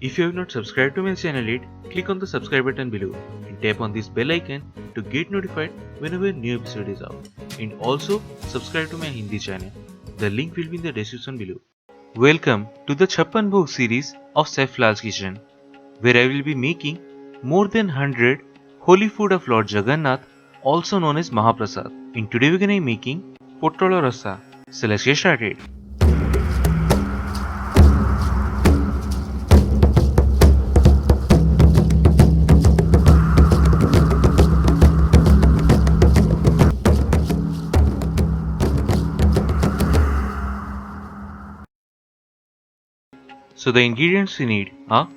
If you have not subscribed to my channel yet, click on the subscribe button below and tap on this bell icon to get notified whenever a new episode is out. And also subscribe to my Hindi channel. The link will be in the description below. Welcome to the CHAPPAN BHOG series of Chef Lall's kitchen, where I will be making more than 100 holy food of Lord Jagannath, also known as Mahaprasad. And today we are going to be making POTALA RASAA. So let's get started. So the ingredients we need are: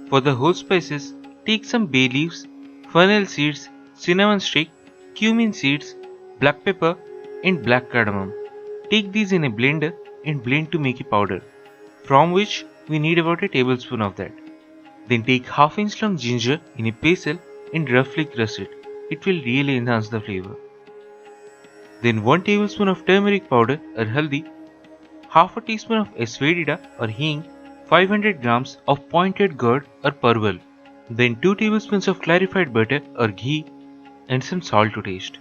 for the whole spices, take some bay leaves, fennel seeds, cinnamon stick, cumin seeds, black pepper and black cardamom. Take these in a blender and blend to make a powder, from which we need about a tablespoon of that. Then take half-inch long ginger in a pestle and roughly crush it. It will really enhance the flavor. Then 1 tablespoon of turmeric powder or haldi, half a teaspoon of Asafoetida or Hing, 500 grams of pointed gourd or purple, then 2 tablespoons of clarified butter or ghee and some salt to taste.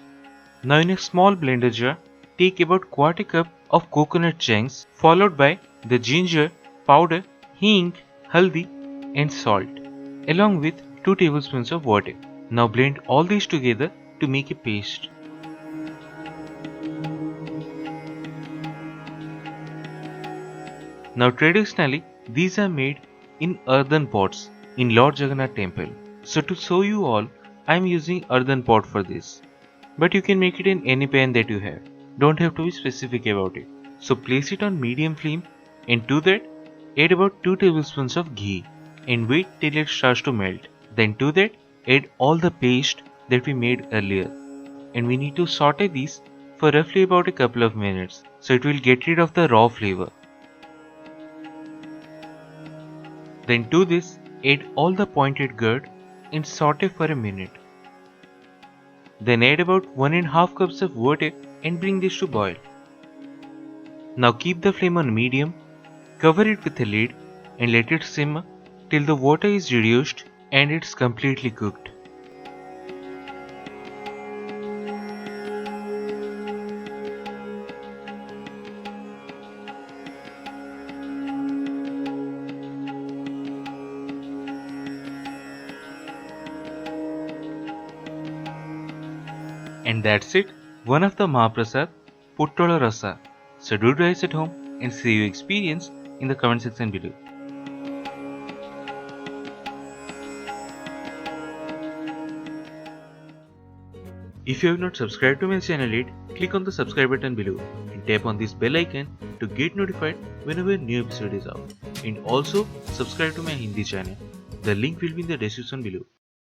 Now in a small blender jar, take about quarter cup of coconut chunks followed by the ginger, powder, hing, haldi and salt along with 2 tablespoons of water. Now blend all these together to make a paste. Now traditionally, these are made in earthen pots in Lord Jagannath temple. So to show you all, I am using earthen pot for this. But you can make it in any pan that you have. Don't have to be specific about it. So place it on medium flame and to that add about 2 tablespoons of ghee and wait till it starts to melt. Then to that add all the paste that we made earlier. And we need to saute these for roughly about a couple of minutes so it will get rid of the raw flavor. Then to this, add all the pointed gourd and saute for a minute. Then add about 1.5 cups of water and bring this to boil. Now keep the flame on medium, cover it with a lid and let it simmer till the water is reduced and it's completely cooked. And that's it, one of the Mahaprasad, POTALA RASAA. So do try it at home and share your experience in the comment section below. If you have not subscribed to my channel yet, click on the subscribe button below and tap on this bell icon to get notified whenever a new episode is out. And also subscribe to my Hindi channel. The link will be in the description below.